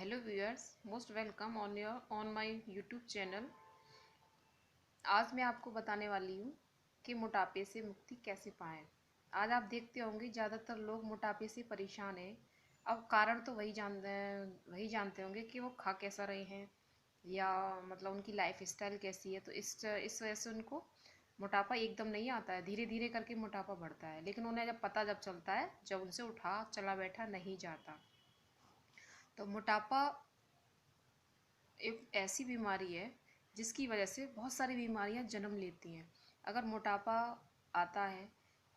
Hello viewers, most welcome on my YouTube channel. आज मैं आपको बताने वाली हूँ कि मोटापे से मुक्ति कैसे पाएं। आज आप देखते होंगे ज़्यादातर लोग मोटापे से परेशान हैं। अब कारण तो वही जानते होंगे कि वो खा कैसा रहे हैं या मतलब उनकी लाइफ स्टाइल कैसी है। तो इस वजह से उनको मोटापा एकदम नहीं आता है, धीरे धीरे करके मोटापा बढ़ता है। लेकिन उन्हें जब चलता है, जब उनसे उठा चला बैठा नहीं जाता। तो मोटापा एक ऐसी बीमारी है जिसकी वजह से बहुत सारी बीमारियां जन्म लेती हैं। अगर मोटापा आता है,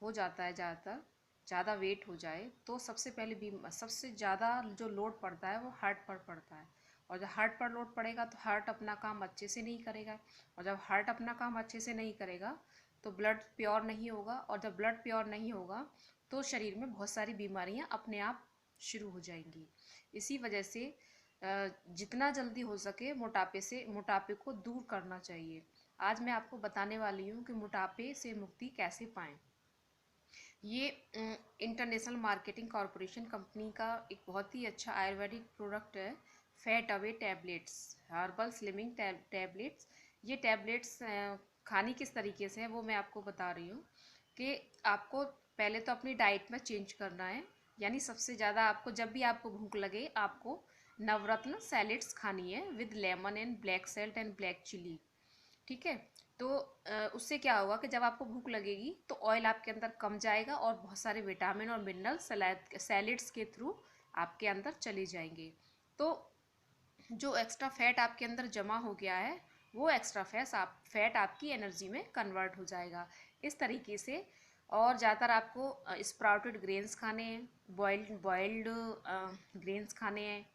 हो जाता है ज़्यादा वेट हो जाए, तो सबसे ज़्यादा जो लोड पड़ता है वो हार्ट पर पड़ता है। और जब हार्ट पर लोड पड़ेगा तो हार्ट अपना काम अच्छे से नहीं करेगा। और जब हार्ट अपना काम अच्छे से नहीं करेगा तो ब्लड प्योर नहीं होगा। और जब ब्लड प्योर नहीं होगा तो शरीर में बहुत सारी बीमारियां अपने आप शुरू हो जाएंगी। इसी वजह से जितना जल्दी हो सके मोटापे को दूर करना चाहिए। आज मैं आपको बताने वाली हूँ कि मोटापे से मुक्ति कैसे पाएं। ये इंटरनेशनल मार्केटिंग कॉरपोरेशन कंपनी का एक बहुत ही अच्छा आयुर्वेदिक प्रोडक्ट है, fat away tablets, herbal slimming tablets. ये टैबलेट्स खानी किस तरीके से है वो मैं आपको बता रही हूँ कि आपको पहले तो अपनी डाइट में चेंज करना है। यानी सबसे ज़्यादा आपको, जब भी आपको भूख लगे, आपको नवरत्न सैलेड्स खानी है with lemon and black salt and black chilli. ठीक है। तो उससे क्या होगा कि जब आपको भूख लगेगी तो ऑयल आपके अंदर कम जाएगा और बहुत सारे विटामिन और मिनरल सैलेड्स के थ्रू आपके अंदर चले जाएंगे। तो जो एक्स्ट्रा फैट आपके अंदर जमा हो गया है, वो एक्स्ट्रा फैट आपकी एनर्जी में कन्वर्ट हो जाएगा इस तरीके से। और ज़्यादातर आपको स्प्राउटेड ग्रेन्स खाने हैं, बॉइल्ड ग्रेन्स खाने हैं।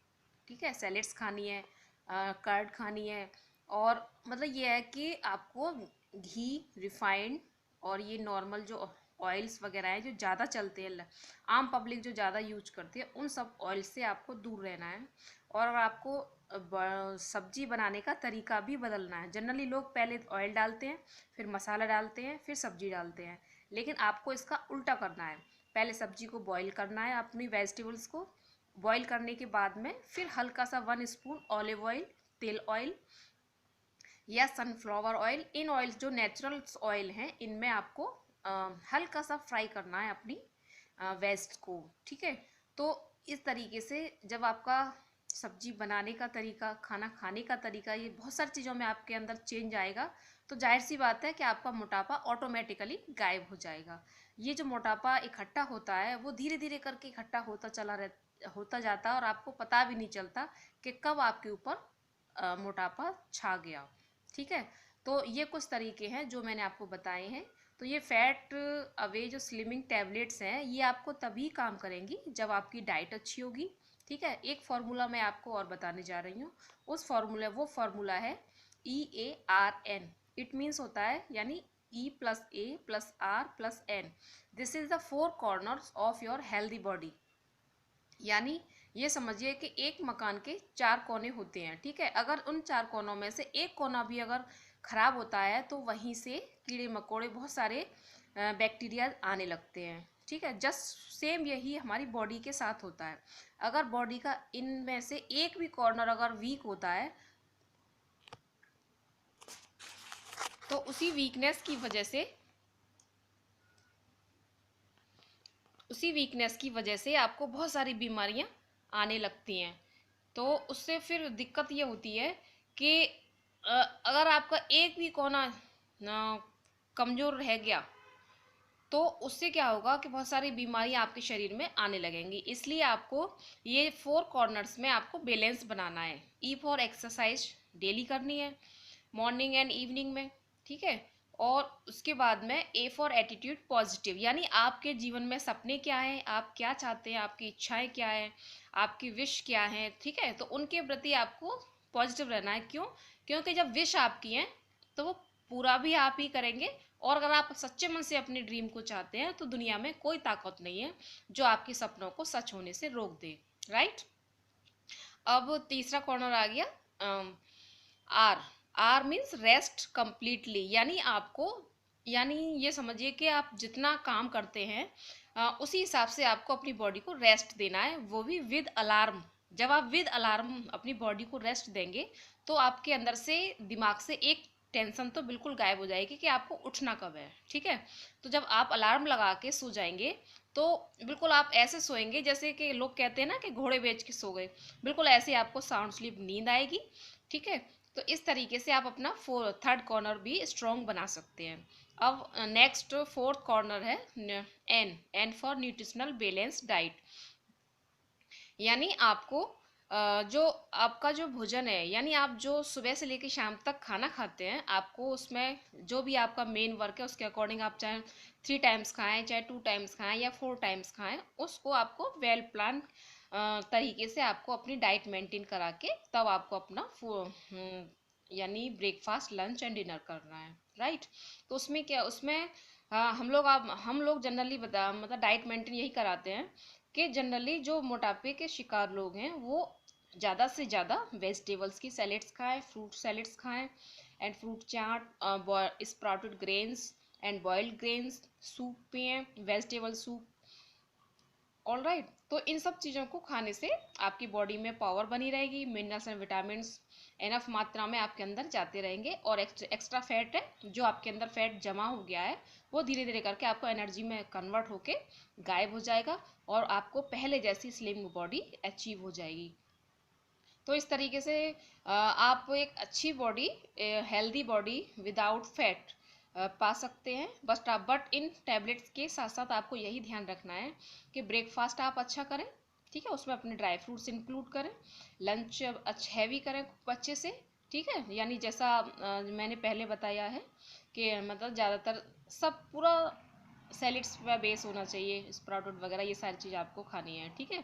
ठीक है, सैलेड्स खानी है, कर्ड खानी है। और मतलब ये है कि आपको घी, रिफाइंड और ये नॉर्मल जो ऑयल्स वगैरह हैं जो ज़्यादा चलते हैं, आम पब्लिक जो ज़्यादा यूज करती है, उन सब ऑयल से आपको दूर रहना है। और आपको सब्जी बनाने का तरीका भी बदलना है। जनरली लोग पहले ऑयल डालते हैं, फिर मसाला डालते हैं, फिर सब्जी डालते हैं। लेकिन आपको इसका उल्टा करना है। पहले सब्जी को बॉईल करना है, अपनी वेजिटेबल्स को बॉईल करने के बाद में फिर हल्का सा 1 स्पून ऑलिव ऑयल, तेल ऑयल या सनफ्लावर ऑयल, इन ऑयल जो नेचुरल ऑयल हैं, इनमें आपको हल्का सा फ्राई करना है अपनी वेस्ट को। ठीक है। तो इस तरीके से जब आपका सब्जी बनाने का तरीका, खाना खाने का तरीका, ये बहुत सारी चीज़ों में आपके अंदर चेंज आएगा, तो जाहिर सी बात है कि आपका मोटापा ऑटोमेटिकली गायब हो जाएगा। ये जो मोटापा इकट्ठा होता है वो धीरे धीरे करके इकट्ठा होता जाता है और आपको पता भी नहीं चलता कि कब आपके ऊपर मोटापा छा गया। ठीक है। तो ये कुछ तरीके हैं जो मैंने आपको बताए हैं। तो ये फैट अवे जो स्लिमिंग टैबलेट्स हैं, ये आपको तभी काम करेंगी जब आपकी डाइट अच्छी होगी। ठीक है। एक फार्मूला मैं आपको और बताने जा रही हूँ। वो फार्मूला है EARN। इट मीन्स होता है, यानी E+A+R+N। This is the 4 corners of your healthy body. यानी ये समझिए कि एक मकान के 4 कोने होते हैं। ठीक है। अगर उन 4 कोनों में से एक कोना भी अगर खराब होता है तो वहीं से कीड़े मकोड़े, बहुत सारे बैक्टीरिया आने लगते हैं। ठीक है। जस्ट सेम यही हमारी बॉडी के साथ होता है। अगर बॉडी का इनमें से एक भी कॉर्नर अगर वीक होता है तो उसी वीकनेस की वजह से आपको बहुत सारी बीमारियां आने लगती हैं। तो उससे फिर दिक्कत ये होती है कि अगर आपका एक भी कोना कमज़ोर रह गया तो उससे क्या होगा कि बहुत सारी बीमारियां आपके शरीर में आने लगेंगी। इसलिए आपको ये 4 कॉर्नर्स में आपको बैलेंस बनाना है। E फॉर एक्सरसाइज डेली करनी है, मॉर्निंग एंड इवनिंग में। ठीक है। और उसके बाद में A फॉर एटीट्यूड पॉजिटिव, यानी आपके जीवन में सपने क्या हैं, आप क्या चाहते हैं, आपकी इच्छाएं क्या हैं, आपकी विश क्या हैं। ठीक है। तो उनके प्रति आपको पॉजिटिव रहना है। क्यों? क्योंकि जब विश आपकी हैं तो वो पूरा भी आप ही करेंगे। और अगर आप सच्चे मन से अपने ड्रीम को चाहते हैं तो दुनिया में कोई ताकत नहीं है जो आपके सपनों को सच होने से रोक दे। राइट। अब तीसरा कॉर्नर आ गया R. R means rest completely. यानी ये समझिए कि आप जितना काम करते हैं उसी हिसाब से आपको अपनी बॉडी को रेस्ट देना है, वो भी विद अलार्म। जब आप विद अलार्म अपनी बॉडी को रेस्ट देंगे तो आपके अंदर से, दिमाग से एक टेंशन तो बिल्कुल गायब हो जाएगी कि आपको उठना कब है। ठीक है, तो जब आप अलार्म लगा के सो जाएंगे तो बिल्कुल आप ऐसे सोएंगे जैसे कि लोग कहते हैं ना कि घोड़े बेच के सो गए, बिल्कुल ऐसे आपको साउंड स्लीप नींद आएगी। ठीक है, तो इस तरीके से आप अपना थर्ड कॉर्नर भी स्ट्रॉन्ग बना सकते हैं। अब नेक्स्ट फोर्थ कॉर्नर है N, N for nutritional balance diet. यानी आपको जो आपका जो भोजन है, यानी आप जो सुबह से लेकर शाम तक खाना खाते हैं, आपको उसमें जो भी आपका मेन वर्क है उसके अकॉर्डिंग आप चाहे 3 टाइम्स खाएं, चाहे 2 टाइम्स खाएं या 4 टाइम्स खाएं, उसको आपको वेल प्लान तरीके से आपको अपनी डाइट मेंटेन करा के तब आपको अपना यानी ब्रेकफास्ट, लंच एंड डिनर करना है। राइट, तो उसमें क्या, उसमें हम लोग जनरली बता मतलब डाइट मेंटेन यही कराते हैं कि जनरली जो मोटापे के शिकार लोग हैं वो ज़्यादा से ज़्यादा वेजिटेबल्स की सैलेड्स खाएं, फ्रूट सैलेड्स खाएं and fruit chaat, sprouted grains and boiled grains, soup पिएं, वेजिटेबल सूप। ऑल राइट, तो इन सब चीज़ों को खाने से आपकी बॉडी में पावर बनी रहेगी, मिनरल्स एंड विटामिन एनफ मात्रा में आपके अंदर जाते रहेंगे, और एक्स्ट्रा फैट है जो आपके अंदर फैट जमा हो गया है वो धीरे धीरे करके आपको एनर्जी में कन्वर्ट होके गायब हो जाएगा और आपको पहले जैसी स्लिम बॉडी अचीव हो जाएगी। तो इस तरीके से आप एक अच्छी body, healthy body without fat पा सकते हैं। बट इन टैबलेट्स के साथ साथ आपको यही ध्यान रखना है कि ब्रेकफास्ट आप अच्छा करें। ठीक है, उसमें अपने ड्राई फ्रूट्स इंक्लूड करें, लंच अच्छा हैवी करें खूब अच्छे से। ठीक है, यानी जैसा मैंने पहले बताया है कि मतलब ज़्यादातर सब पूरा सैलिड्स पे बेस होना चाहिए, स्प्राउटेड वगैरह ये सारी चीज़ आपको खानी है। ठीक है,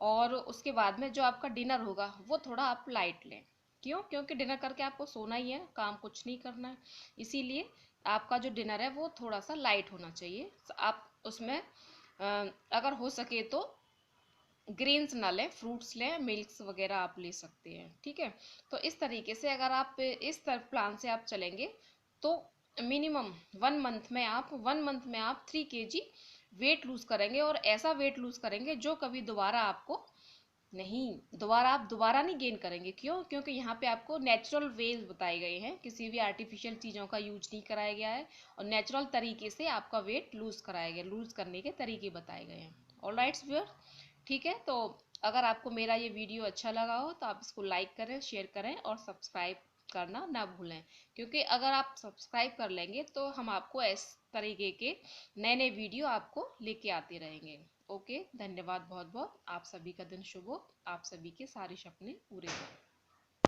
और उसके बाद में जो आपका डिनर होगा वो थोड़ा आप लाइट लें। क्यों? क्योंकि डिनर करके आपको सोना ही है, काम कुछ नहीं करना है, इसीलिए आपका जो डिनर है वो थोड़ा सा लाइट होना चाहिए। आप उसमें अगर हो सके तो ग्रेन्स ना लें, फ्रूट्स लें, मिल्क्स वगैरह आप ले सकते हैं। ठीक है, तो इस तरीके से अगर आप इस तरह प्लान से आप चलेंगे तो मिनिमम 1 मंथ में आप 3 kg वेट लूज करेंगे, और ऐसा वेट लूज करेंगे जो कभी दोबारा आपको आप दोबारा नहीं गेन करेंगे। क्यों? क्योंकि यहाँ पे आपको नेचुरल वेज बताए गए हैं, किसी भी आर्टिफिशियल चीज़ों का यूज नहीं कराया गया है, और नेचुरल तरीके से आपका वेट लूज कराया गया, लूज करने के तरीके बताए गए हैं। ऑल राइट व्यूअर, ठीक है, तो अगर आपको मेरा ये वीडियो अच्छा लगा हो तो आप इसको लाइक करें, शेयर करें और सब्सक्राइब करना ना भूलें, क्योंकि अगर आप सब्सक्राइब कर लेंगे तो हम आपको इस तरीके के नए नए वीडियो आपको लेके आते रहेंगे। ओके, धन्यवाद बहुत बहुत। आप सभी का दिन शुभ हो, आप सभी के सारे सपने पूरे हों।